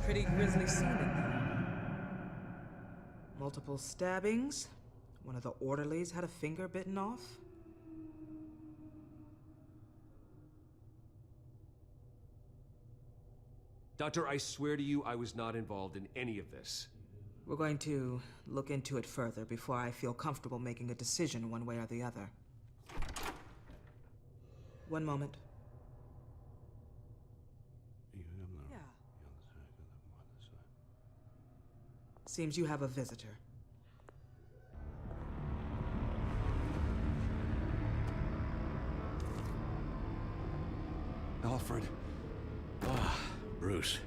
Pretty grisly scene in there. Multiple stabbings. One of the orderlies had a finger bitten off. Doctor, I swear to you, I was not involved in any of this. We're going to look into it further before I feel comfortable making a decision one way or the other. One moment. Yeah. Seems you have a visitor. Alfred. Ah, Bruce.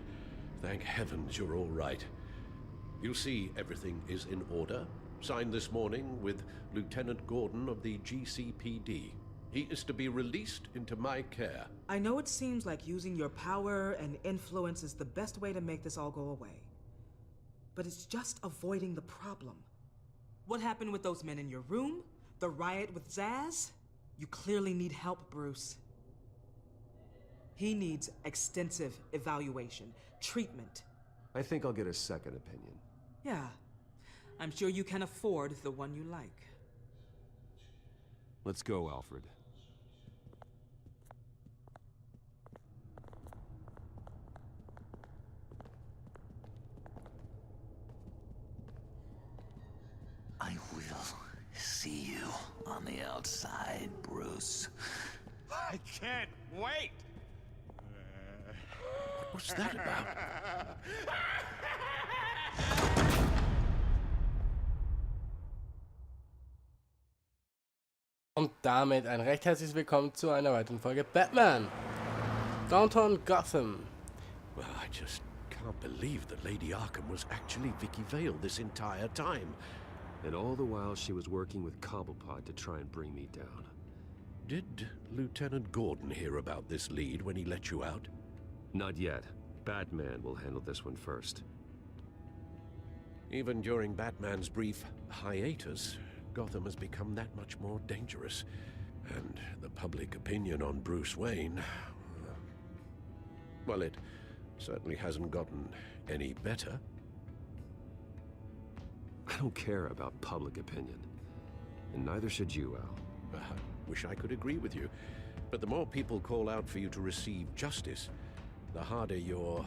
Thank heavens you're all right. You see, everything is in order. Signed this morning with Lieutenant Gordon of the GCPD. He is to be released into my care. I know it seems like using your power and influence is the best way to make this all go away. But it's just avoiding the problem. What happened with those men in your room? The riot with Zaz? You clearly need help, Bruce. He needs extensive evaluation, treatment. I think I'll get a second opinion. Yeah, I'm sure you can afford the one you like. Let's go, Alfred. I will see you on the outside, Bruce. I can't wait! What's that about? Und damit ein recht herzliches Willkommen zu einer weiteren Folge Batman. Downtown Gotham. Well, I just can't believe that Lady Arkham was actually Vicky Vale this entire time. And all the while she was working with Cobblepot to try and bring me down. Did Lieutenant Gordon hear about this lead when he let you out? Not yet. Batman will handle this one first. Even during Batman's brief hiatus, Gotham has become that much more dangerous. And the public opinion on Bruce Wayne... well, it certainly hasn't gotten any better. I don't care about public opinion. And neither should you, Al. I wish I could agree with you. But the more people call out for you to receive justice, the harder your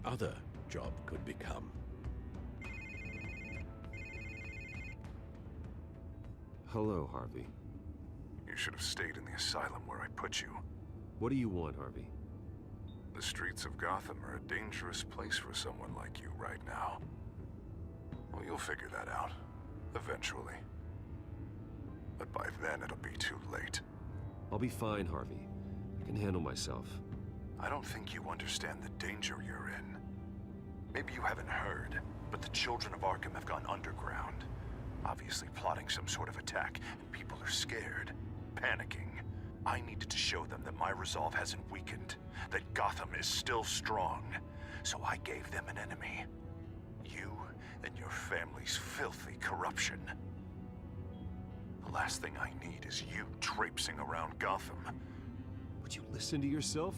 other job could become. Hello, Harvey. You should have stayed in the asylum where I put you. What do you want, Harvey? The streets of Gotham are a dangerous place for someone like you right now. Well, you'll figure that out, eventually. But by then, it'll be too late. I'll be fine, Harvey. I can handle myself. I don't think you understand the danger you're in. Maybe you haven't heard, but the children of Arkham have gone underground. Obviously plotting some sort of attack, and people are scared, panicking. I needed to show them that my resolve hasn't weakened, that Gotham is still strong. So I gave them an enemy. You and your family's filthy corruption. The last thing I need is you traipsing around Gotham. Would you listen to yourself?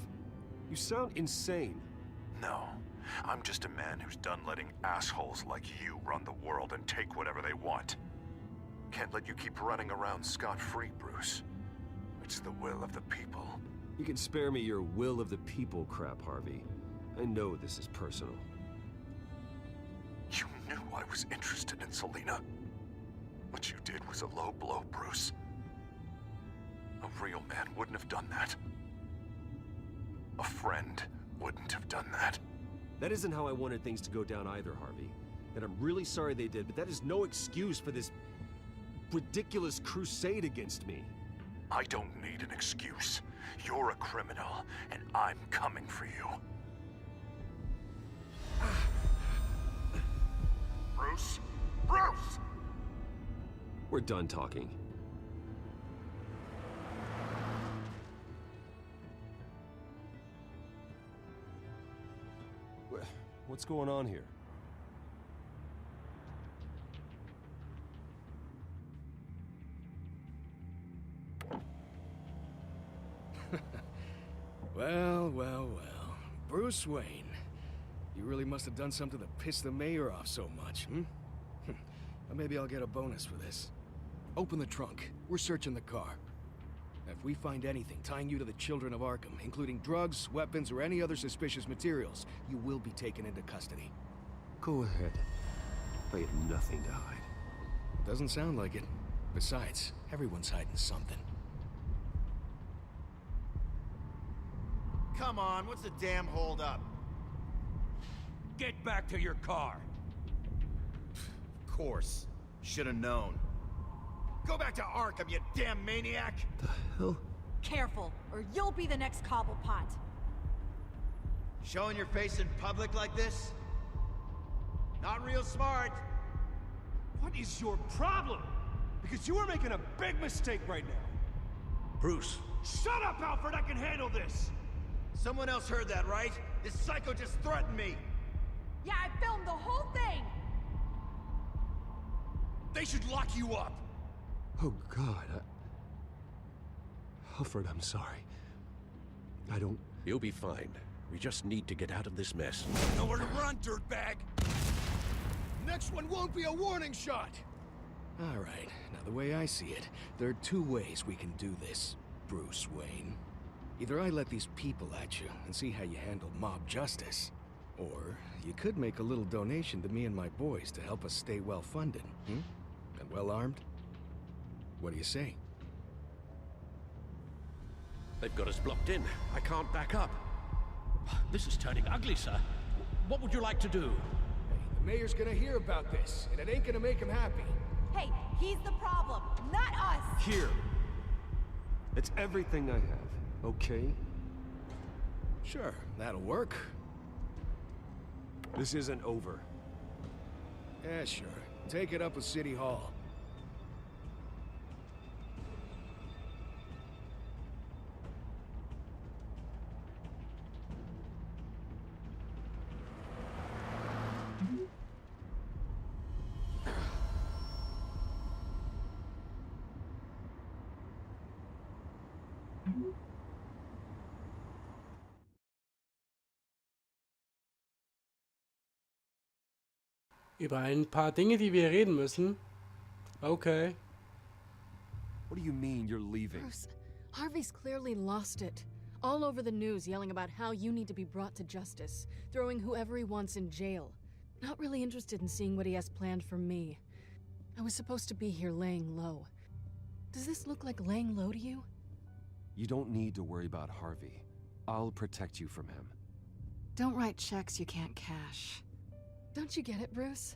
You sound insane. No, I'm just a man who's done letting assholes like you run the world and take whatever they want. Can't let you keep running around scot-free, Bruce. It's the will of the people. You can spare me your will of the people crap, Harvey. I know this is personal. You knew I was interested in Selina. What you did was a low blow, Bruce. A real man wouldn't have done that. A friend wouldn't have done that. That isn't how I wanted things to go down either, Harvey. And I'm really sorry they did, but that is no excuse for this ridiculous crusade against me. I don't need an excuse. You're a criminal, and I'm coming for you. Bruce? Bruce! We're done talking. What's going on here? Well, well, well. Bruce Wayne. You really must have done something to piss the mayor off so much, hmm? Or maybe I'll get a bonus for this. Open the trunk. We're searching the car. If we find anything tying you to the children of Arkham, including drugs, weapons, or any other suspicious materials, you will be taken into custody. Go ahead. I have nothing to hide. Doesn't sound like it. Besides, everyone's hiding something. Come on, what's the damn holdup? Get back to your car! Of course. Should have known. Go back to Arkham, you damn maniac! The hell? Careful, or you'll be the next Cobblepot. Showing your face in public like this? Not real smart. What is your problem? Because you are making a big mistake right now. Bruce, Shut up, Alfred! I can handle this! Someone else heard that, right? This psycho just threatened me. Yeah, I filmed the whole thing! They should lock you up! Oh, God. Alfred, I'm sorry. I don't... you'll be fine. We just need to get out of this mess. Nowhere to run, dirtbag! Next one won't be a warning shot! All right, now the way I see it, there are two ways we can do this, Bruce Wayne. Either I let these people at you and see how you handle mob justice, or you could make a little donation to me and my boys to help us stay well-funded, And well-armed? What do you say? They've got us blocked in. I can't back up. This is turning ugly, sir. What would you like to do? Hey, the mayor's gonna hear about this, and it ain't gonna make him happy. Hey, he's the problem, not us! Here. It's everything I have, okay? Sure, that'll work. This isn't over. Yeah, sure. Take it up with City Hall. Über ein paar Dinge, die wir reden müssen. Okay. What do you mean you're leaving? Bruce, Harvey's clearly lost it. All over the news yelling about how you need to be brought to justice, throwing whoever he wants in jail. Not really interested in seeing what he has planned for me. I was supposed to be here laying low. Does this look like laying low to you? You don't need to worry about Harvey. I'll protect you from him. Don't write checks you can't cash. Don't you get it, Bruce?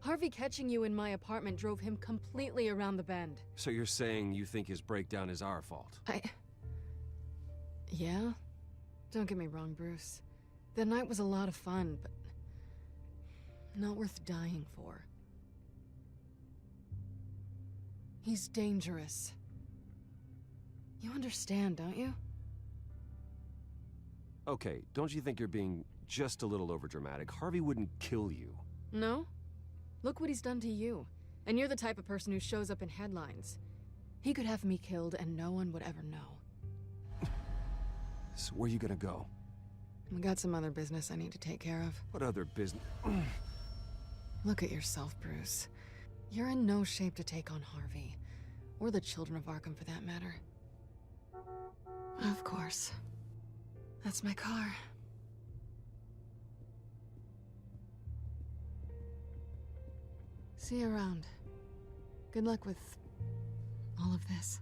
Harvey catching you in my apartment drove him completely around the bend. So you're saying you think his breakdown is our fault? Yeah? Don't get me wrong, Bruce. That night was a lot of fun, but not worth dying for. He's dangerous. You understand, don't you? Okay, don't you think you're being just a little overdramatic? Harvey wouldn't kill you. No? Look what he's done to you. And you're the type of person who shows up in headlines. He could have me killed and no one would ever know. So where are you gonna go? I got some other business I need to take care of. What other business? Look at yourself, Bruce. You're in no shape to take on Harvey. Or the children of Arkham, for that matter. Of course. That's my car. See you around. Good luck with all of this.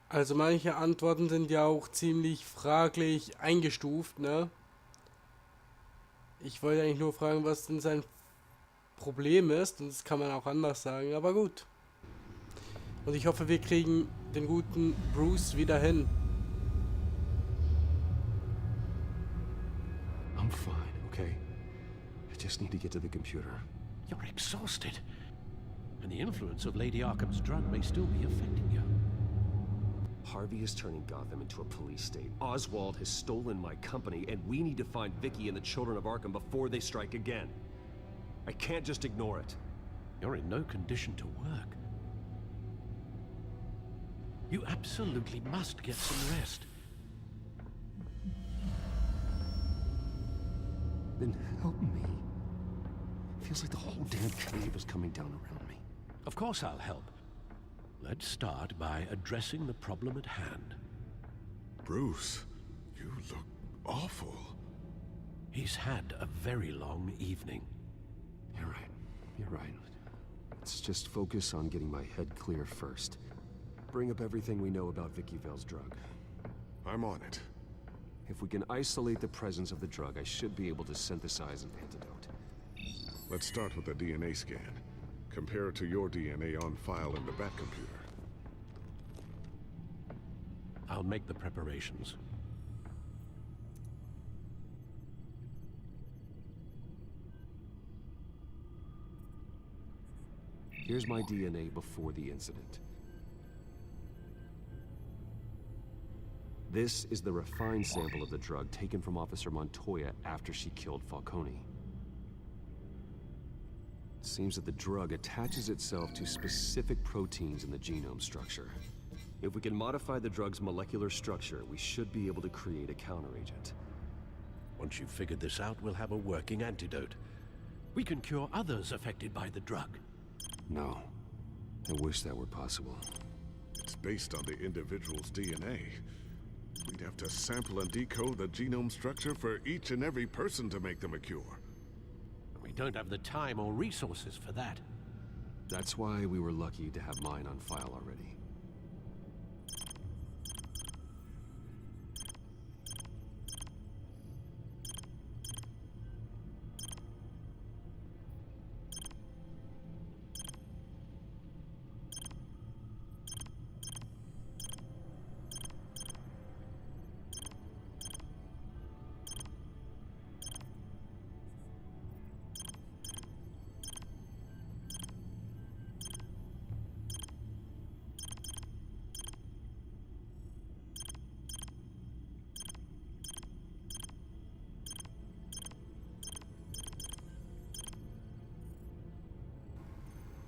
Also manche Antworten sind ja auch ziemlich fraglich eingestuft, ne? Ich wollte eigentlich nur fragen, was denn sein Problem ist, und das kann man auch anders sagen, aber gut. Und ich hoffe, wir kriegen den guten Bruce wieder hin. I'm fine, okay? I just need to get to the computer. You're exhausted. And the influence of Lady Arkham's drug may still be affecting you. Harvey is turning Gotham into a police state. Oswald has stolen my company, and we need to find Vicky and the children of Arkham before they strike again. I can't just ignore it. You're in no condition to work. You absolutely must get some rest. Then help me. Feels like the whole damn cave is coming down around me. Of course I'll help. Let's start by addressing the problem at hand. Bruce, you look awful. He's had a very long evening. You're right. You're right. Let's just focus on getting my head clear first. Bring up everything we know about Vicky Vale's drug. I'm on it. If we can isolate the presence of the drug, I should be able to synthesize an antidote. Let's start with a DNA scan. Compare it to your DNA on file in the Batcomputer. I'll make the preparations. Here's my DNA before the incident. This is the refined sample of the drug taken from Officer Montoya after she killed Falcone. It seems that the drug attaches itself to specific proteins in the genome structure. If we can modify the drug's molecular structure, we should be able to create a counteragent. Once you've figured this out, we'll have a working antidote. We can cure others affected by the drug. No. I wish that were possible. It's based on the individual's DNA. We'd have to sample and decode the genome structure for each and every person to make them a cure. We don't have the time or resources for that. That's why we were lucky to have mine on file already.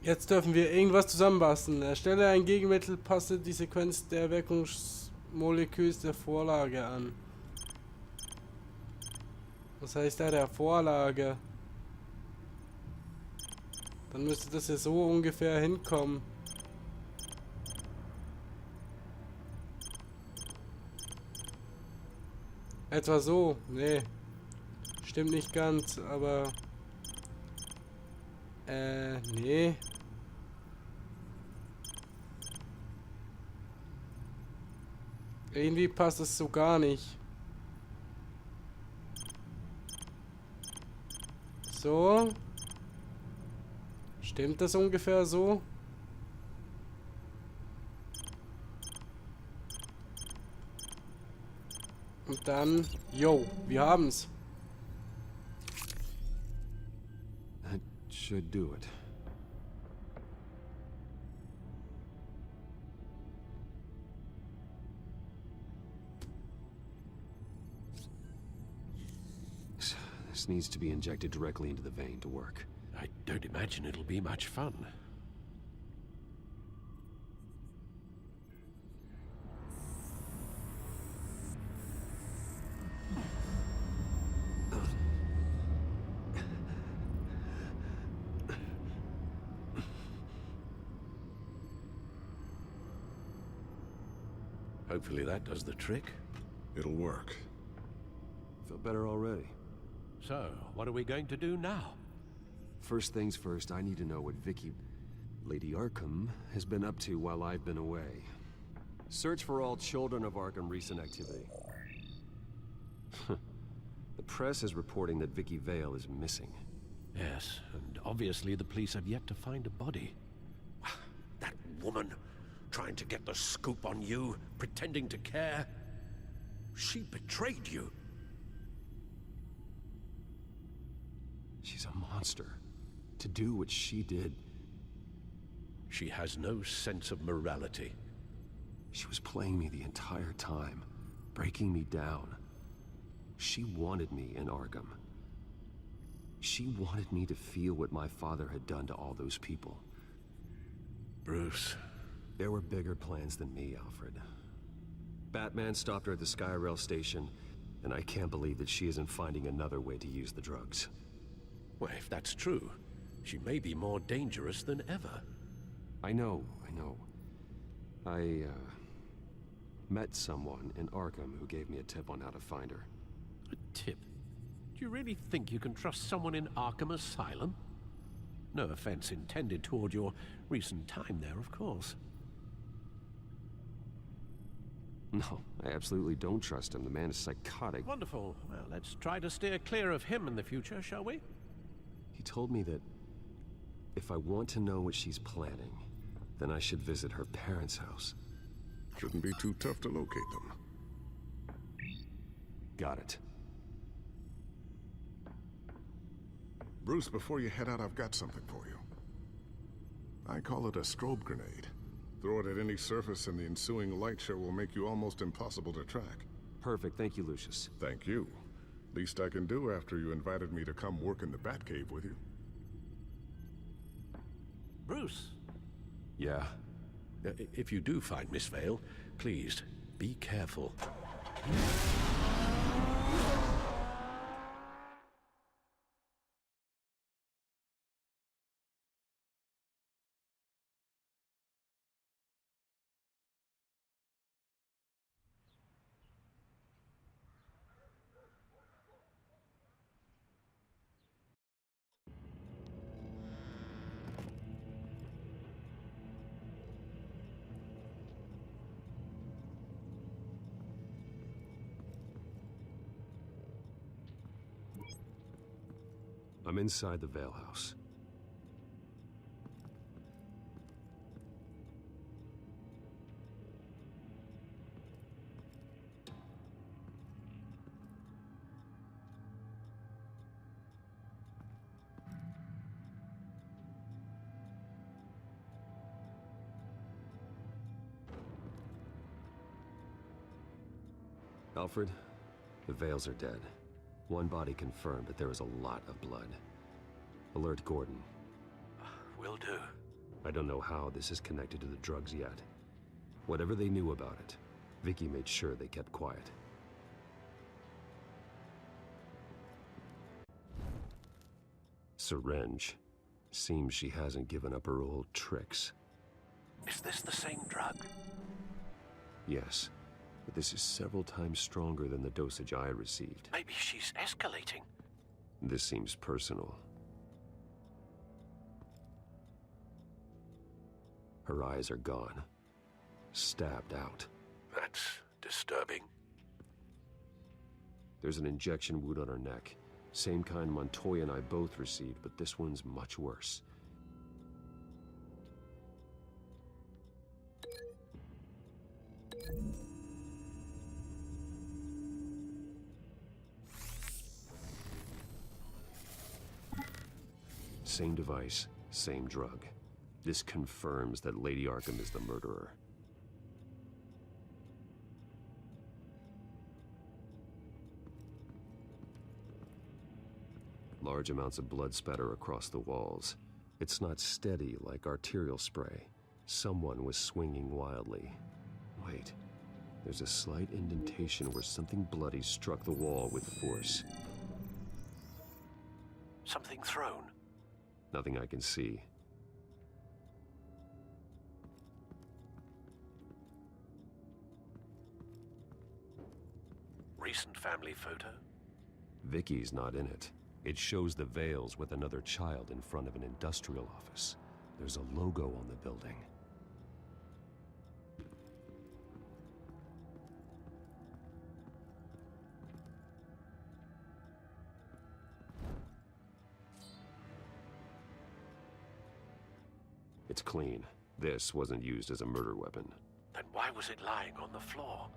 Jetzt dürfen wir irgendwas zusammenbasteln. Erstelle ein Gegenmittel, passe die Sequenz der Wirkungsmoleküls der Vorlage an. Was heißt da der Vorlage? Dann müsste das ja so ungefähr hinkommen. Etwa so. Nee. Stimmt nicht ganz, aber... nee. Irgendwie passt es so gar nicht. So. Stimmt das ungefähr so? Und dann, yo, wir haben's. That should do it. This needs to be injected directly into the vein to work. I don't imagine it'll be much fun. Hopefully that does the trick. It'll work. Feel better already. So, what are we going to do now? First things first, I need to know what Vicky, Lady Arkham, has been up to while I've been away. Search for all children of Arkham recent activity. The press is reporting that Vicky Vale is missing. Yes, and obviously the police have yet to find a body. That woman, trying to get the scoop on you, pretending to care. She betrayed you. She's a monster. To do what she did... She has no sense of morality. She was playing me the entire time, breaking me down. She wanted me in Arkham. She wanted me to feel what my father had done to all those people. Bruce. There were bigger plans than me, Alfred. Batman stopped her at the Skyrail station, and I can't believe that she isn't finding another way to use the drugs. Well, if that's true, she may be more dangerous than ever. I know. I met someone in Arkham who gave me a tip on how to find her. A tip? Do you really think you can trust someone in Arkham Asylum? No offense intended toward your recent time there, of course. No, I absolutely don't trust him. The man is psychotic. Wonderful. Well, let's try to steer clear of him in the future, shall we? He told me that if I want to know what she's planning, then I should visit her parents' house. Shouldn't be too tough to locate them. Got it. Bruce, before you head out, I've got something for you. I call it a strobe grenade. Throw it at any surface and the ensuing light show will make you almost impossible to track. Perfect. Thank you, Lucius. Thank you. Least I can do after you invited me to come work in the Batcave with you. Bruce. Yeah? If you do find Miss Vale, please, be careful. I'm inside the Vale House. Alfred, the Vales are dead. One body confirmed, but there is a lot of blood. Alert Gordon. Will do. I don't know how this is connected to the drugs yet. Whatever they knew about it, Vicky made sure they kept quiet. Syringe. Seems she hasn't given up her old tricks. Is this the same drug? Yes, but this is several times stronger than the dosage I received. Maybe she's escalating. This seems personal. Her eyes are gone. Stabbed out. That's disturbing. There's an injection wound on her neck. Same kind Montoya and I both received, but this one's much worse. Same device, same drug. This confirms that Lady Arkham is the murderer. Large amounts of blood spatter across the walls. It's not steady like arterial spray. Someone was swinging wildly. Wait, there's a slight indentation where something bloody struck the wall with force. Something thrown. Nothing I can see. Recent family photo? Vicky's not in it. It shows the Vales with another child in front of an industrial office. There's a logo on the building. It's clean. This wasn't used as a murder weapon. Then why was it lying on the floor?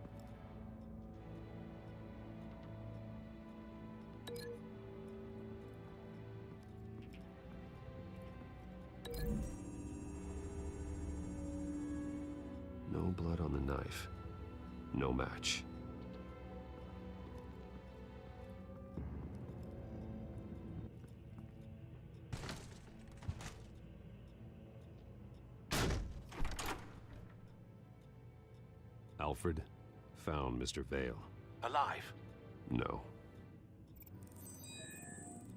No blood on the knife. No match. Alfred found Mr. Vale. Alive? No.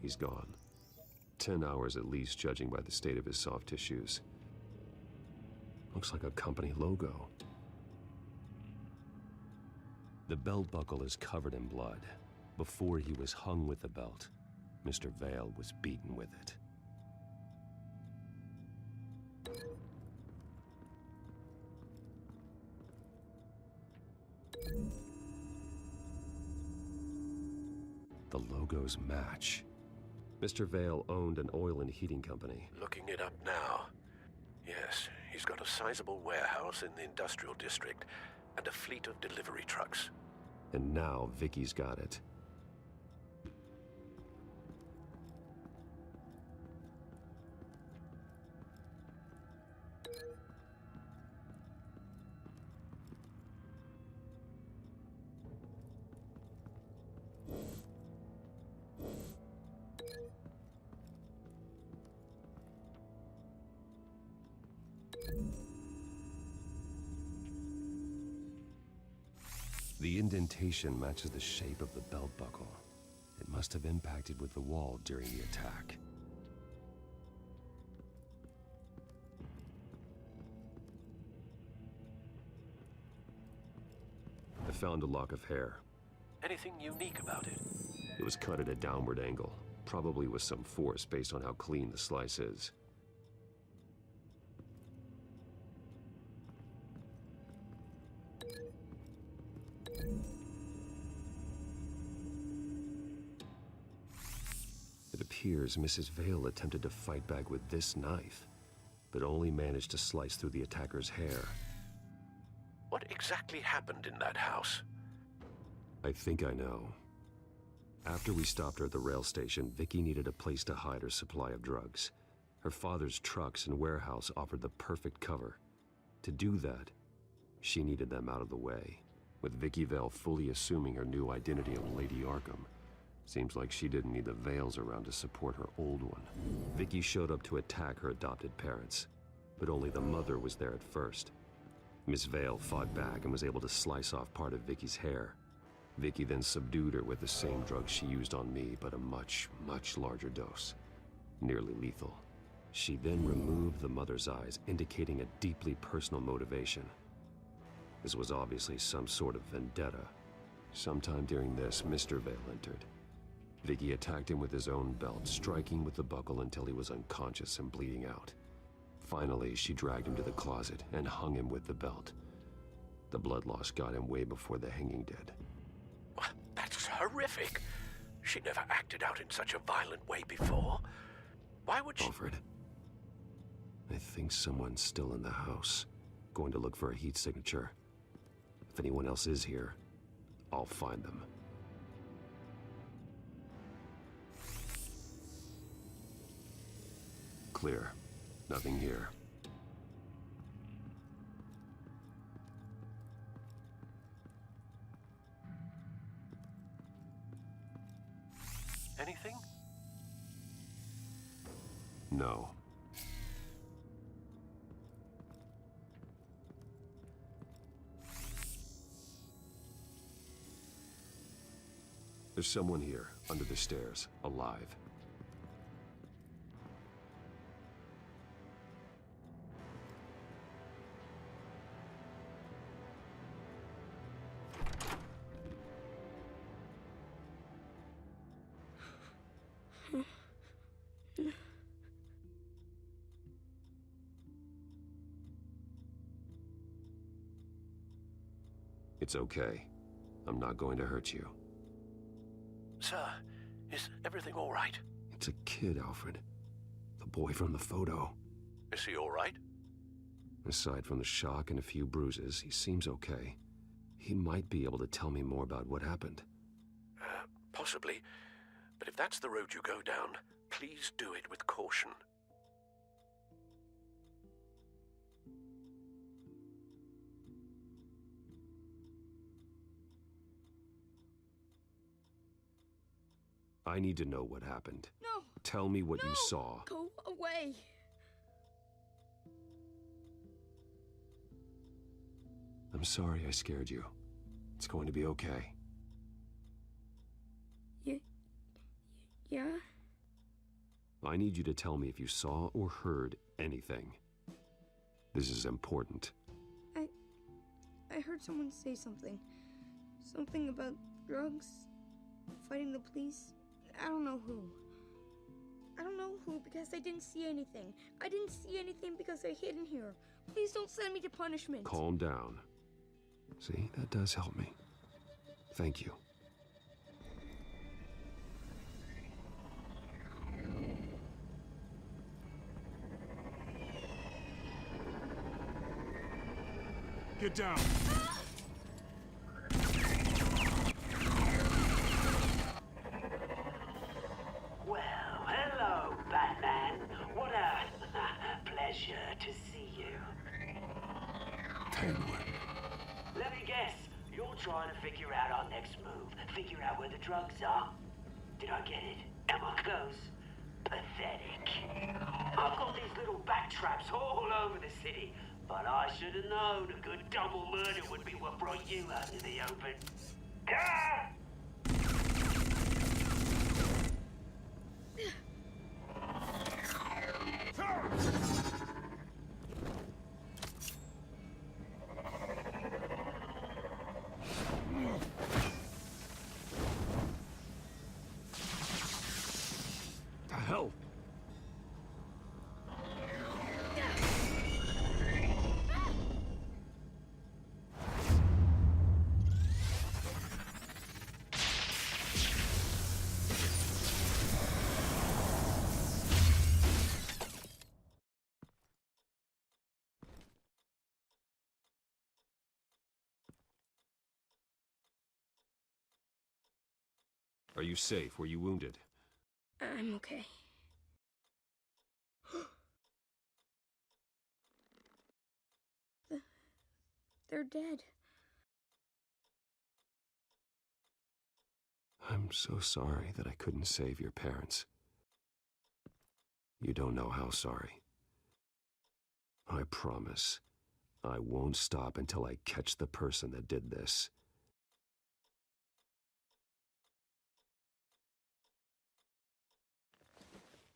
He's gone. 10 hours at least, judging by the state of his soft tissues. Looks like a company logo. The belt buckle is covered in blood. Before he was hung with the belt, Mr. Vale was beaten with it. The logos match. Mr. Vale owned an oil and heating company. Looking it up now. Yes, he's got a sizable warehouse in the industrial district and a fleet of delivery trucks. And now Vicky's got it. The indentation matches the shape of the belt buckle. It must have impacted with the wall during the attack. I found a lock of hair. Anything unique about it? It was cut at a downward angle, probably with some force based on how clean the slice is. It appears Mrs. Vale attempted to fight back with this knife, but only managed to slice through the attacker's hair. What exactly happened in that house? I think I know. After we stopped her at the rail station, Vicky needed a place to hide her supply of drugs. Her father's trucks and warehouse offered the perfect cover. To do that, she needed them out of the way. With Vicky Vale fully assuming her new identity of Lady Arkham, seems like she didn't need the Vales around to support her old one. Vicky showed up to attack her adopted parents, but only the mother was there at first. Miss Vale fought back and was able to slice off part of Vicky's hair. Vicky then subdued her with the same drug she used on me, but a much, much larger dose. Nearly lethal. She then removed the mother's eyes, indicating a deeply personal motivation. This was obviously some sort of vendetta. Sometime during this, Mr. Vale entered. Vicky attacked him with his own belt, striking with the buckle until he was unconscious and bleeding out. Finally, she dragged him to the closet and hung him with the belt. The blood loss got him way before the hanging did. That's horrific. She never acted out in such a violent way before. Why would she— Alfred, I think someone's still in the house. Going to look for a heat signature. If anyone else is here, I'll find them. Clear. Nothing here. Anything? No. There's someone here, under the stairs, alive. It's okay. I'm not going to hurt you. Sir, is everything all right? It's a kid, Alfred. The boy from the photo. Is he all right? Aside from the shock and a few bruises, he seems okay. He might be able to tell me more about what happened. Possibly. But if that's the road you go down, please do it with caution. I need to know what happened. No! Tell me what you saw. Go away! I'm I'm sorry I scared you. It's going to be okay. Yeah? I need you to tell me if you saw or heard anything. This is important. I heard someone say something. Something about drugs, fighting the police. I don't know who. I don't know who because I didn't see anything. I didn't see anything because I hid in here. Please don't send me to punishment. Calm down. See, that does help me. Thank you. Get down. Well, hello, Batman. What a pleasure to see you. Penguin. Let me guess, you're trying to figure out our next move. Figure out where the drugs are. Did I get it? Am I close? Pathetic. I've got these little back traps all over the city, but I should have known a good double murder would be what brought you out to the open. Ah! The hell? Are you safe? Were you wounded? I'm okay. They're dead. I'm so sorry that I couldn't save your parents. You don't know how sorry. I promise, I won't stop until I catch the person that did this.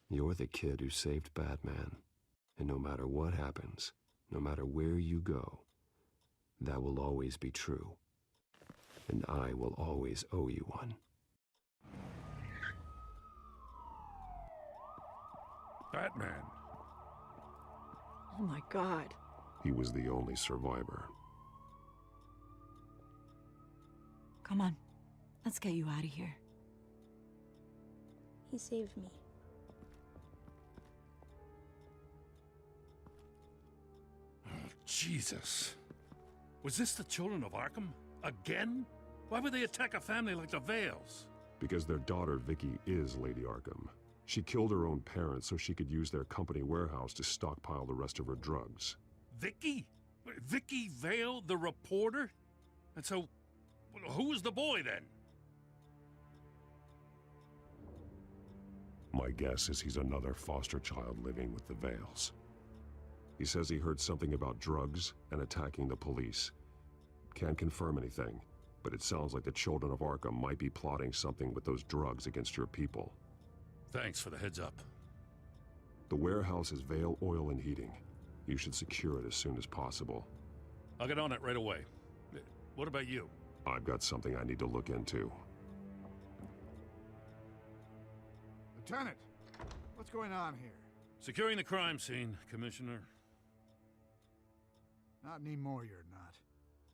You're the kid who saved Batman, and no matter what happens, no matter where you go, that will always be true, and I will always owe you one. Batman. Oh my God. He was the only survivor. Come on, let's get you out of here. He saved me. Oh, Jesus. Was this the children of Arkham? Again? Why would they attack a family like the Vales? Because their daughter, Vicky, is Lady Arkham. She killed her own parents so she could use their company warehouse to stockpile the rest of her drugs. Vicky? Vicky Vale, the reporter? And so, who was the boy then? My guess is he's another foster child living with the Vales. He says he heard something about drugs and attacking the police. Can't confirm anything, but it sounds like the children of Arkham might be plotting something with those drugs against your people. Thanks for the heads up. The warehouse is Vale Oil and Heating. You should secure it as soon as possible. I'll get on it right away. What about you? I've got something I need to look into. Lieutenant, what's going on here? Securing the crime scene, Commissioner. Not anymore, you're not.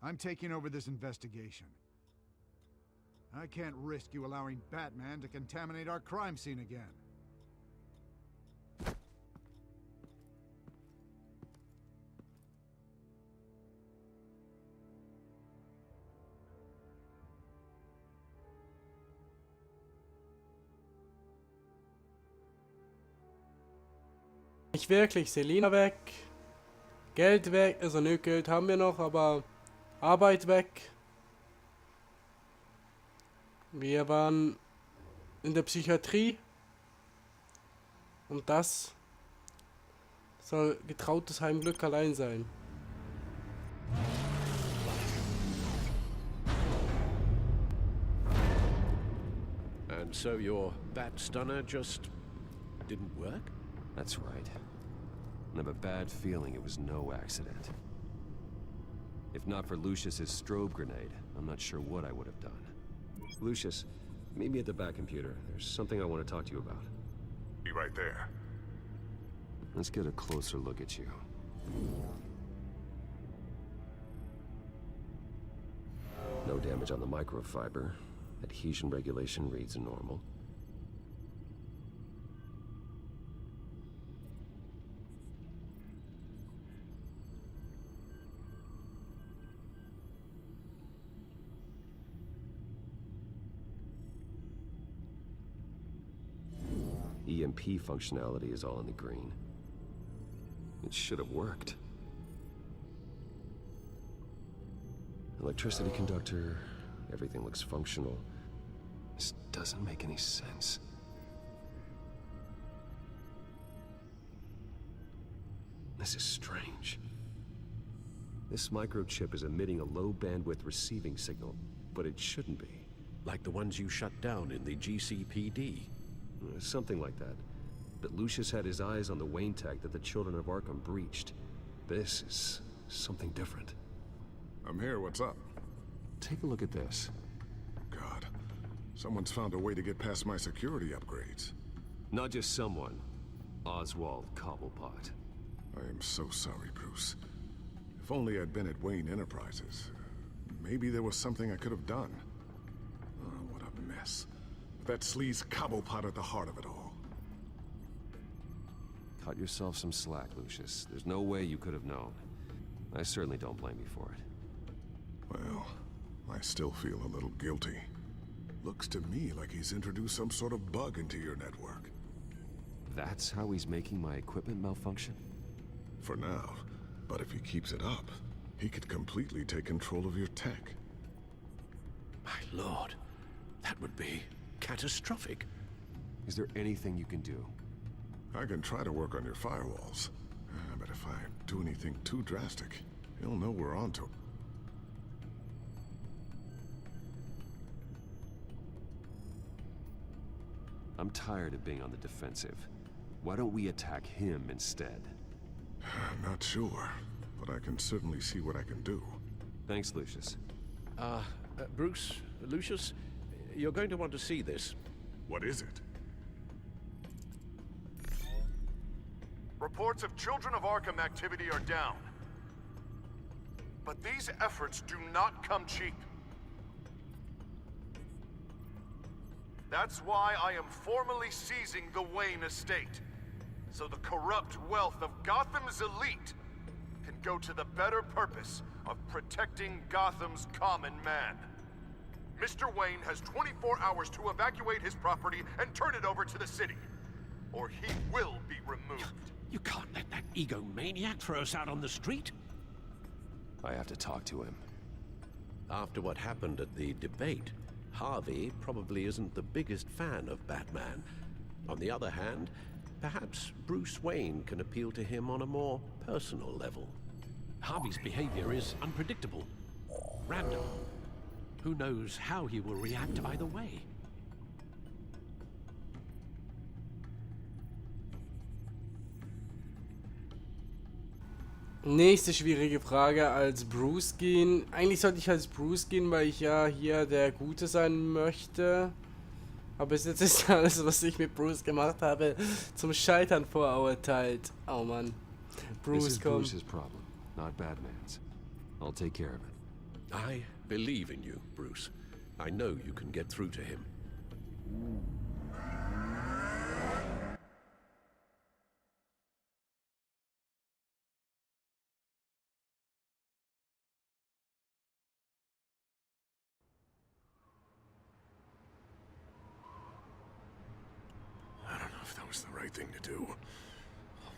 I'm taking over this investigation. I can't risk you allowing Batman to contaminate our crime scene again. Nicht wirklich. Selina weg. Geld weg. Also nö, Geld haben wir noch, aber Arbeit weg. Wir waren in der Psychiatrie. Und das soll getrautes Heimglück allein sein. So your bat stunner just didn't work? That's right. I have a bad feeling it was no accident. If not for Lucius's strobe grenade, I'm not sure what I would have done. Lucius, meet me at the back computer. There's something I want to talk to you about. Be right there. Let's get a closer look at you. No damage on the microfiber. Adhesion regulation reads normal. EMP functionality is all in the green. It should have worked. Electricity conductor, everything looks functional. This doesn't make any sense. This is strange. This microchip is emitting a low bandwidth receiving signal, but it shouldn't be. Like the ones you shut down in the GCPD? Something like that. But Lucius had his eyes on the Wayne tech that the Children of Arkham breached. This is something different. I'm here, what's up? Take a look at this. God, someone's found a way to get past my security upgrades. Not just someone. Oswald Cobblepot. I am so sorry, Bruce. If only I'd been at Wayne Enterprises. Maybe there was something I could have done. Oh, what a mess. That sleaze Cobblepot at the heart of it all. Cut yourself some slack, Lucius. There's no way you could have known. I certainly don't blame you for it. Well, I still feel a little guilty. Looks to me like he's introduced some sort of bug into your network. That's how he's making my equipment malfunction? For now. But if he keeps it up, he could completely take control of your tech. My lord, that would be catastrophic. Is there anything you can do? I can try to work on your firewalls. But if I do anything too drastic, he'll know we're onto it. I'm tired of being on the defensive. Why don't we attack him instead? Not sure, but I can certainly see what I can do. Thanks, Lucius. Bruce, Lucius, you're going to want to see this. What is it? Reports of Children of Arkham activity are down. But these efforts do not come cheap. That's why I am formally seizing the Wayne estate, so the corrupt wealth of Gotham's elite can go to the better purpose of protecting Gotham's common man. Mr. Wayne has 24 hours to evacuate his property and turn it over to the city, or he will be removed. You can't let that egomaniac throw us out on the street. I have to talk to him. After what happened at the debate, Harvey probably isn't the biggest fan of Batman. On the other hand, perhaps Bruce Wayne can appeal to him on a more personal level. Harvey's behavior is unpredictable, random. Who knows how he will react either way? Nächste schwierige Frage, als Bruce gehen. Eigentlich sollte ich als Bruce gehen, weil ich ja hier der Gute sein möchte. Aber bis jetzt ist alles, was ich mit Bruce gemacht habe, zum Scheitern verurteilt. Oh Mann. Bruce, komm. Bruce's problem, not Batman's. I'll take care of it. I believe in you, Bruce. I know you can get through to him. I don't know if that was the right thing to do.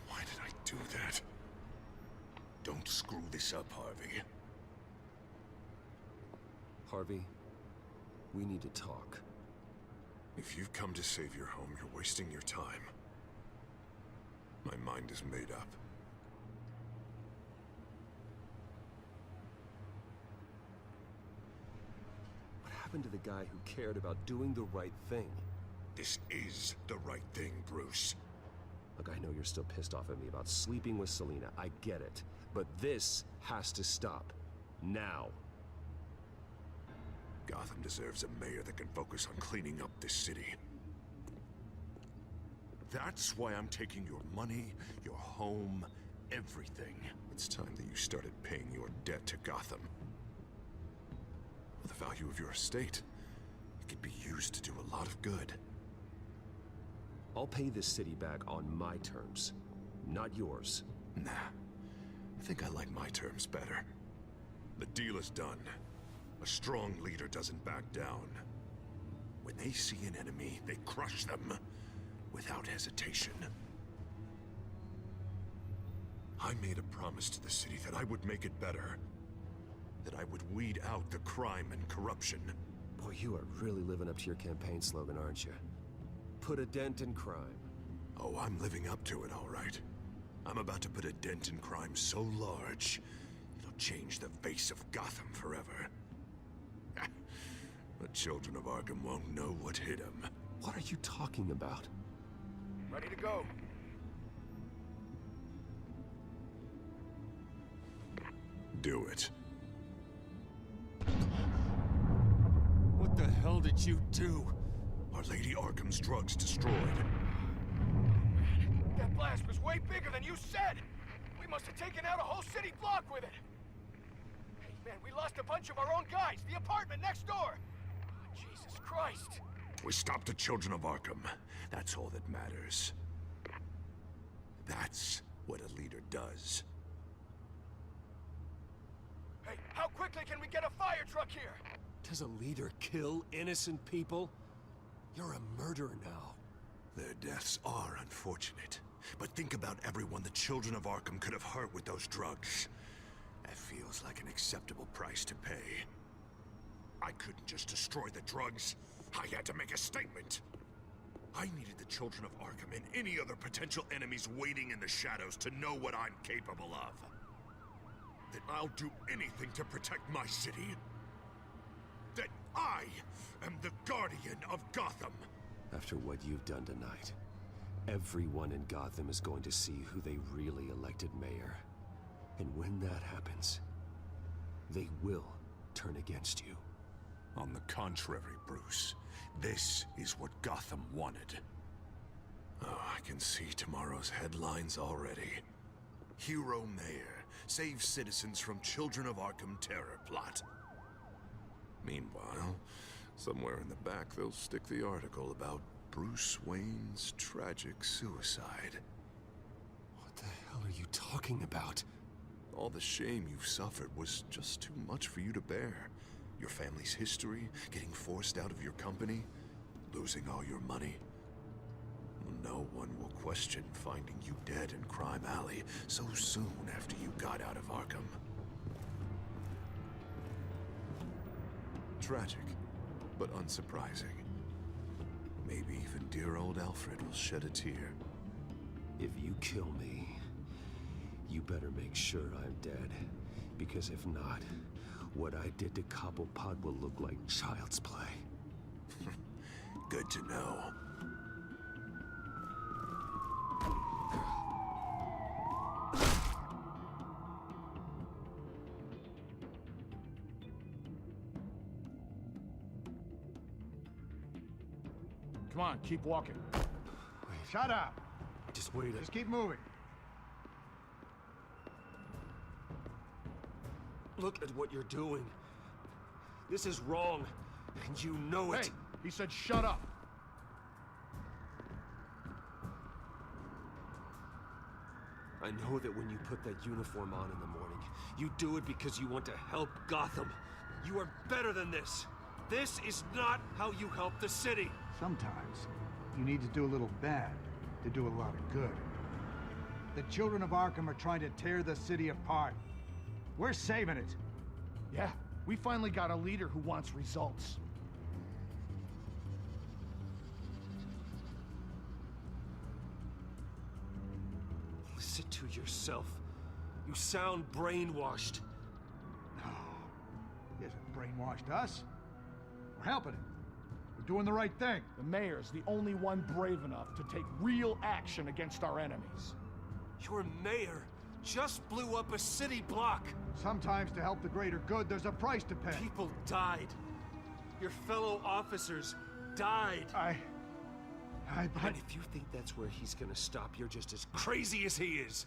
Why did I do that? Don't screw this up, Harvey. Harvey, we need to talk. If you've come to save your home, you're wasting your time. My mind is made up. What happened to the guy who cared about doing the right thing? This is the right thing, Bruce. Look, I know you're still pissed off at me about sleeping with Selena. I get it. But this has to stop. Now. Gotham deserves a mayor that can focus on cleaning up this city. That's why I'm taking your money, your home, everything. It's time that you started paying your debt to Gotham. For the value of your estate, it could be used to do a lot of good. I'll pay this city back on my terms, not yours. Nah, I think I like my terms better. The deal is done. A strong leader doesn't back down. When they see an enemy, they crush them without hesitation. I made a promise to the city that I would make it better. That I would weed out the crime and corruption. Boy, you are really living up to your campaign slogan, aren't you? Put a dent in crime. Oh, I'm living up to it, all right. I'm about to put a dent in crime so large, it'll change the face of Gotham forever. The children of Arkham won't know what hit them. What are you talking about? Ready to go. Do it. What the hell did you do? Our Lady Arkham's drugs destroyed. That blast was way bigger than you said! We must have taken out a whole city block with it! Hey, man, we lost a bunch of our own guys! The apartment next door! Oh, Jesus Christ! We stopped the children of Arkham. That's all that matters. That's what a leader does. Hey, how quickly can we get a fire truck here? Does a leader kill innocent people? You're a murderer now. Their deaths are unfortunate. But think about everyone the children of Arkham could have hurt with those drugs. That feels like an acceptable price to pay. I couldn't just destroy the drugs. I had to make a statement. I needed the children of Arkham and any other potential enemies waiting in the shadows to know what I'm capable of. That I'll do anything to protect my city. That I am the guardian of Gotham. After what you've done tonight, everyone in Gotham is going to see who they really elected mayor. And when that happens, they will turn against you. On the contrary, Bruce. This is what Gotham wanted. Oh, I can see tomorrow's headlines already. Hero Mayor saves citizens from Children of Arkham terror plot. Meanwhile, somewhere in the back they'll stick the article about Bruce Wayne's tragic suicide. What the hell are you talking about? All the shame you've suffered was just too much for you to bear. Your family's history, getting forced out of your company, losing all your money. No one will question finding you dead in Crime Alley so soon after you got out of Arkham. Tragic, but unsurprising. Maybe even dear old Alfred will shed a tear. If you kill me, you better make sure I'm dead. Because if not, what I did to Cobblepot will look like child's play. Good to know. Come on, keep walking. Wait. Shut up! Just wait. Just keep moving. Look at what you're doing. This is wrong, and you know it. Hey, he said shut up. I know that when you put that uniform on in the morning, you do it because you want to help Gotham. You are better than this. This is not how you help the city. Sometimes you need to do a little bad to do a lot of good. The children of Arkham are trying to tear the city apart. We're saving it. Yeah, we finally got a leader who wants results. Listen to yourself. You sound brainwashed. No. He hasn't brainwashed us. We're helping him. We're We're doing the right thing. The mayor's the only one brave enough to take real action against our enemies. Your mayor just blew up a city block. Sometimes to help the greater good, there's a price to pay. People died. Your fellow officers died. And if you think that's where he's gonna stop, you're just as crazy as he is.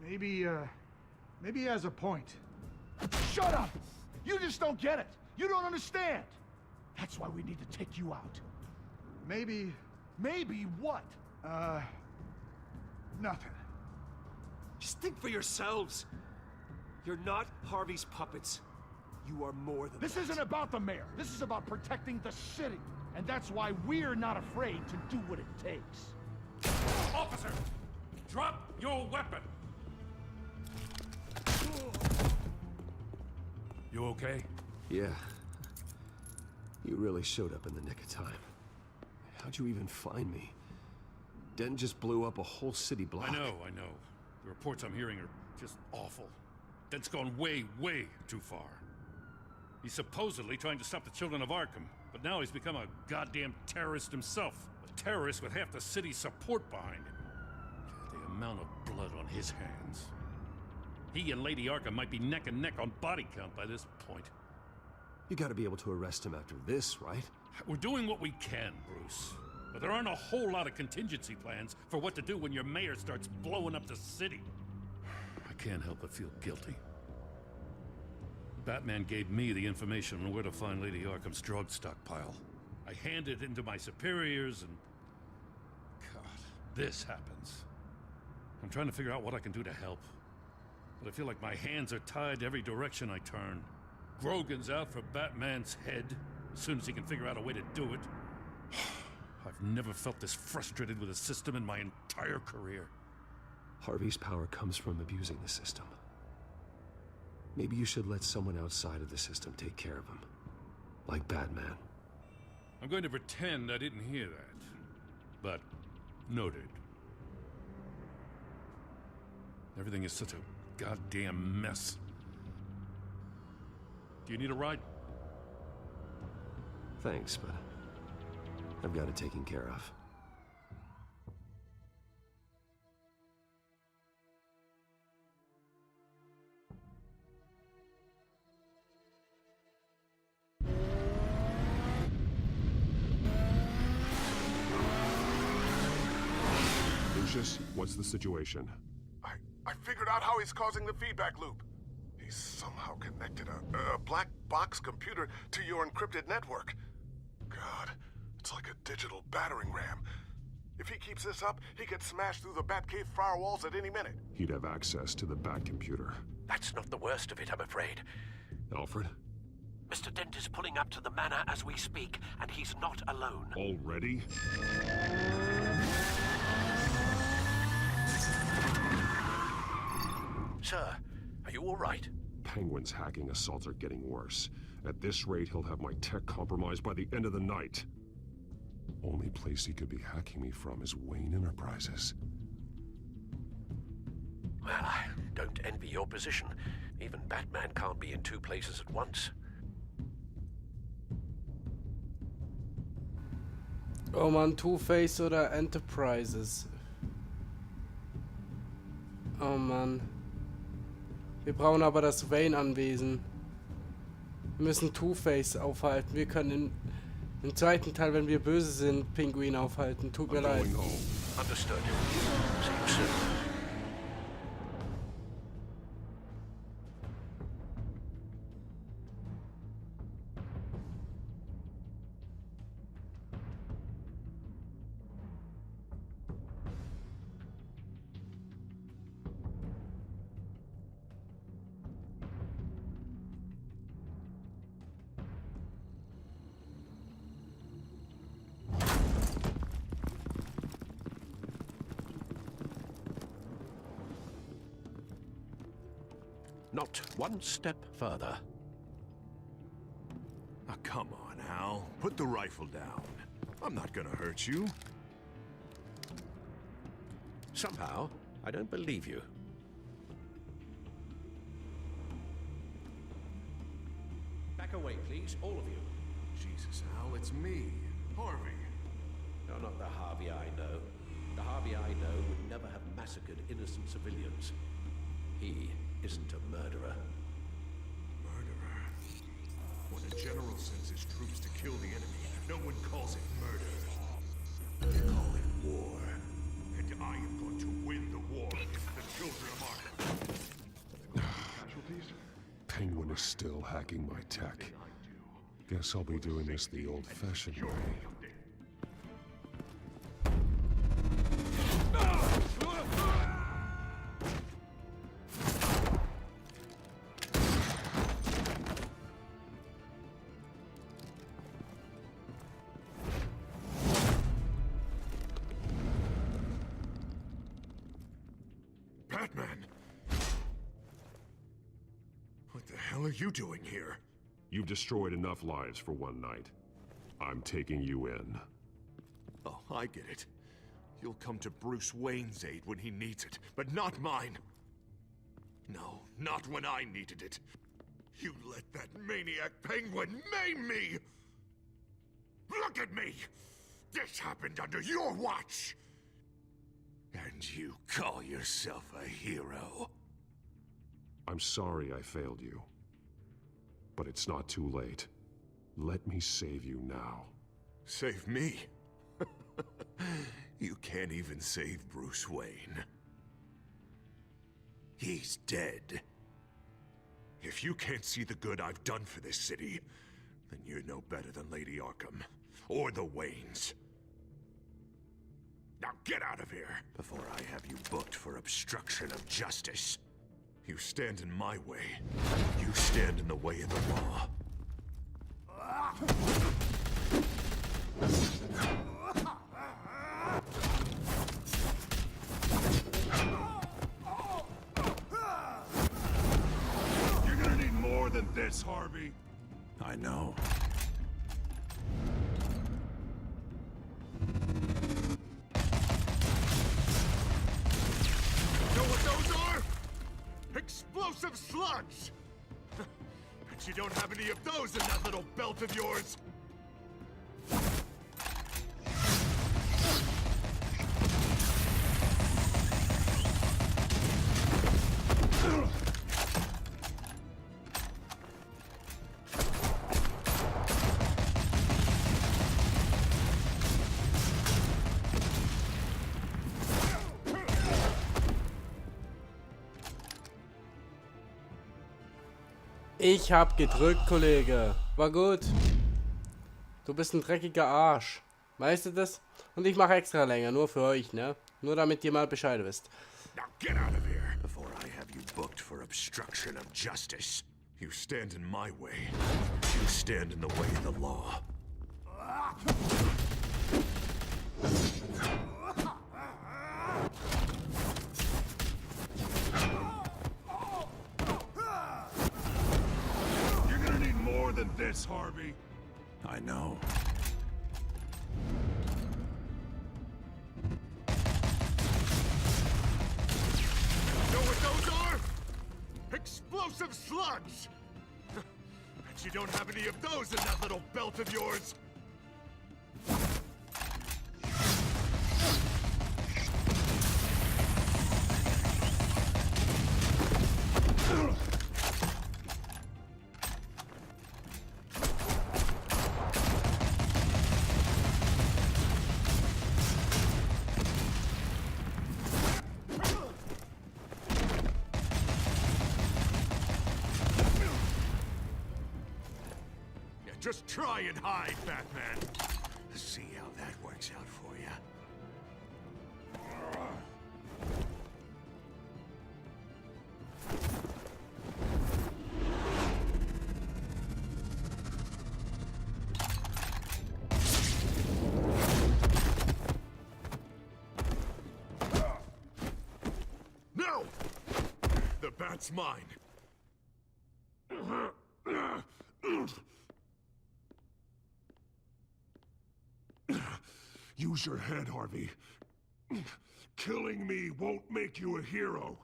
Maybe he has a point. Shut up! You just don't get it. You don't understand. That's why we need to take you out. Maybe... Maybe what? Nothing. Just think for yourselves. You're not Harvey's puppets. You are more than This that. isn't about the mayor. This is about protecting the city. And that's why we're not afraid to do what it takes. Officer! Drop your weapon! You okay? Yeah. You really showed up in the nick of time. How'd you even find me? Den just blew up a whole city block. I know. The reports I'm hearing are just awful. Den's gone way, way too far. He's supposedly trying to stop the children of Arkham, but now he's become a goddamn terrorist himself. A terrorist with half the city's support behind him. The amount of blood on his hands. He and Lady Arkham might be neck and neck on body count by this point. You gotta be able to arrest him after this, right? We're doing what we can, Bruce. But there aren't a whole lot of contingency plans for what to do when your mayor starts blowing up the city. I can't help but feel guilty. Batman gave me the information on where to find Lady Arkham's drug stockpile. I handed it into my superiors and... God, this happens. I'm trying to figure out what I can do to help. But I feel like my hands are tied every direction I turn. Grogan's out for Batman's head as soon as he can figure out a way to do it. I've never felt this frustrated with a system in my entire career. Harvey's power comes from abusing the system. Maybe you should let someone outside of the system take care of him. Like Batman. I'm going to pretend I didn't hear that. But, noted. Everything is such a goddamn mess. Do you need a ride? Thanks, but I've got it taken care of. Lucius, what's the situation? I figured out how he's causing the feedback loop. He's somehow connected a black box computer to your encrypted network. God, it's like a digital battering ram. If he keeps this up, he could smash through the Batcave firewalls at any minute. He'd have access to the Bat computer. That's not the worst of it, I'm afraid. Alfred? Mr. Dent is pulling up to the manor as we speak, and he's not alone. Already? Sir, are you all right? Penguin's hacking assaults are getting worse. At this rate, he'll have my tech compromised by the end of the night. Only place he could be hacking me from is Wayne Enterprises. Well, I don't envy your position. Even Batman can't be in two places at once. Oh man, Two-Face oder Enterprises. Oh Mann. Wir brauchen aber das Wayne-Anwesen. Wir müssen Two-Face aufhalten. Wir können im zweiten Teil, wenn wir böse sind, Pinguin aufhalten. Tut mir leid. Understood. See you soon. Not one step further. Oh, come on, Al. Put the rifle down. I'm not gonna hurt you. Somehow, I don't believe you. Back away, please, all of you. Jesus, Al, it's me, Harvey. No, not the Harvey I know. The Harvey I know would never have massacred innocent civilians. He isn't a murderer. Murderer? When a general sends his troops to kill the enemy, no one calls it murder. They call it war. And I am going to win the war against the children of Arkham. Casualties? Penguin is still hacking my tech. Guess I'll be doing this the old-fashioned way. Batman! What the hell are you doing here? You've destroyed enough lives for one night. I'm taking you in. Oh, I get it. You'll come to Bruce Wayne's aid when he needs it, but not mine. No, not when I needed it. You let that maniac Penguin maim me! Look at me! This happened under your watch! And you call yourself a hero? I'm sorry I failed you. But it's not too late. Let me save you now. Save me? You can't even save Bruce Wayne. He's dead. If you can't see the good I've done for this city, then you're no better than Lady Arkham, or the Waynes. Now get out of here, before I have you booked for obstruction of justice. You stand in my way. You stand in the way of the law. You're gonna need more than this, Harvey. I know. Know what those are? Explosive slugs! Bet you don't have any of those in that little belt of yours! Ich hab gedrückt, Kollege. War gut. Du bist ein dreckiger Arsch. Weißt du das? Und ich mache extra länger, nur für euch, ne? Nur damit ihr mal Bescheid wisst. Now get out of here before I have you booked for obstruction of justice. You stand in my way. You stand in the way of the law. You're gonna need more than this, Harvey. I know. Know what those are? Explosive slugs! Bet you don't have any of those in that little belt of yours! Just try and hide, Batman. See how that works out for you. No! The bat's mine. Use your head, Harvey. Killing me won't make you a hero.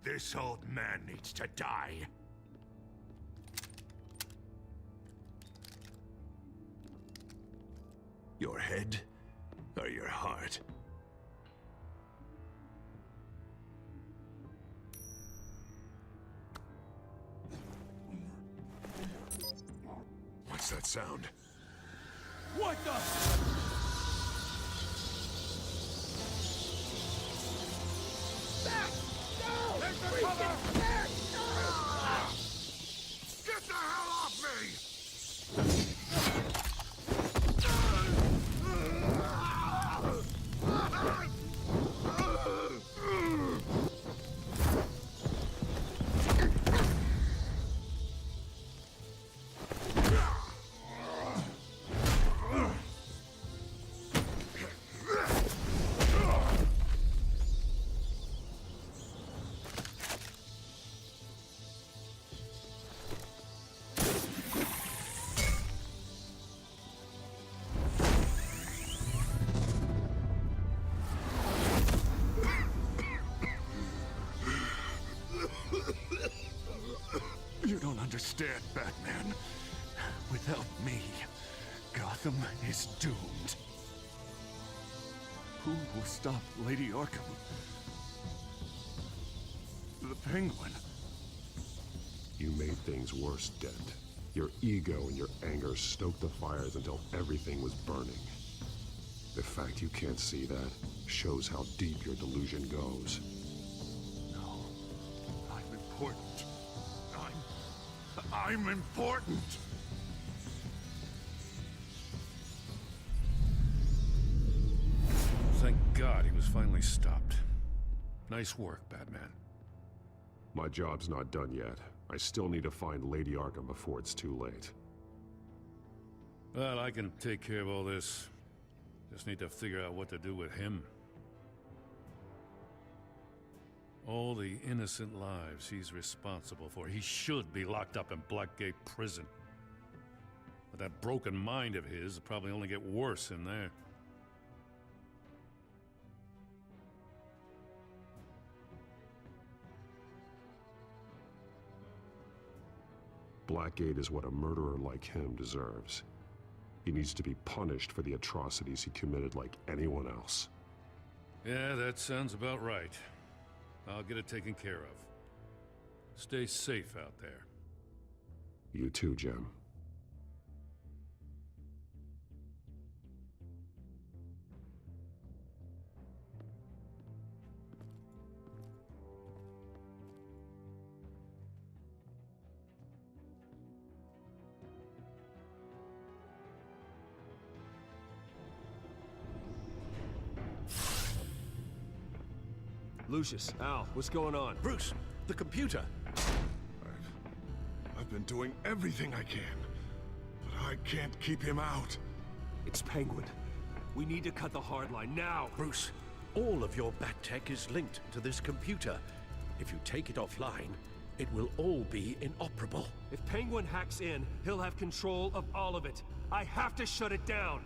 This old man needs to die. Your head or your heart? What's that sound? What the? There's the cover! Get the hell off me! You don't understand, Batman. Without me, Gotham is doomed. Who will stop Lady Arkham? The Penguin. You made things worse, Dent. Your ego and your anger stoked the fires until everything was burning. The fact you can't see that shows how deep your delusion goes. No, I'm important. I'm important! Thank God he was finally stopped. Nice work, Batman. My job's not done yet. I still need to find Lady Arkham before it's too late. Well, I can take care of all this. Just need to figure out what to do with him. All the innocent lives he's responsible for. He should be locked up in Blackgate Prison. But that broken mind of his will probably only get worse in there. Blackgate is what a murderer like him deserves. He needs to be punished for the atrocities he committed like anyone else. Yeah, that sounds about right. I'll get it taken care of. Stay safe out there. You too, Jim. Lucius, Al, what's going on? Bruce, the computer. I've been doing everything I can, but I can't keep him out. It's Penguin. We need to cut the hard line now. Bruce, all of your bat tech is linked to this computer. If you take it offline, it will all be inoperable. If Penguin hacks in, he'll have control of all of it. I have to shut it down.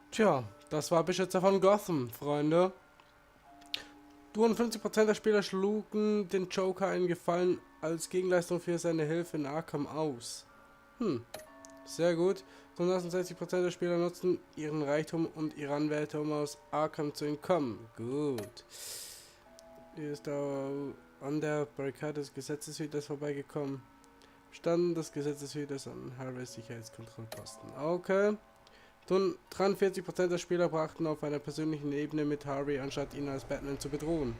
Tja, das war Beschützer von Gotham, Freunde. Nur 50% der Spieler schlugen den Joker einen Gefallen als Gegenleistung für seine Hilfe in Arkham aus. Sehr gut. 66% der Spieler nutzen ihren Reichtum und ihre Anwälte, um aus Arkham zu entkommen. Gut. Hier ist an der Barrikade des Gesetzeshüters vorbeigekommen. Stand des Gesetzeshüters an Harveys Sicherheitskontrollposten. Okay. 43% der Spieler brachten auf einer persönlichen Ebene mit Harvey, anstatt ihn als Batman zu bedrohen.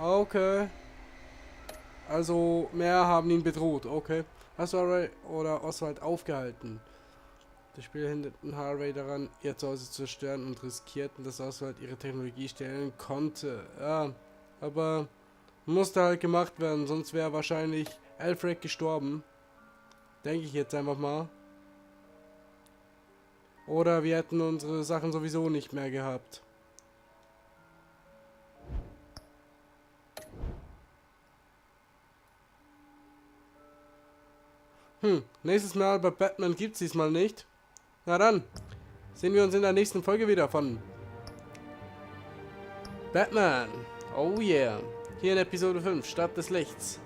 Okay. Also, mehr haben ihn bedroht. Okay. Hast du Harvey oder Oswald aufgehalten? Die Spieler hinderten Harvey daran, ihr Zuhause zu zerstören und riskierten, dass Oswald ihre Technologie stehlen konnte. Ja, aber musste halt gemacht werden, sonst wäre wahrscheinlich Alfred gestorben. Denke ich jetzt einfach mal. Oder wir hätten unsere Sachen sowieso nicht mehr gehabt. Nächstes Mal bei Batman gibt's diesmal nicht. Na dann, sehen wir uns in der nächsten Folge wieder von Batman. Oh yeah. Hier in Episode 5, Stadt des Lichts.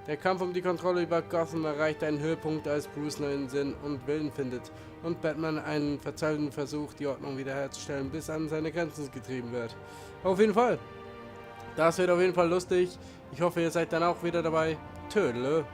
Der Kampf um die Kontrolle über Gotham erreicht einen Höhepunkt, als Bruce neuen Sinn und Willen findet und Batman einen verzweifelten Versuch, die Ordnung wiederherzustellen, bis an seine Grenzen getrieben wird. Auf jeden Fall. Das wird auf jeden Fall lustig. Ich hoffe, ihr seid dann auch wieder dabei. Tödele.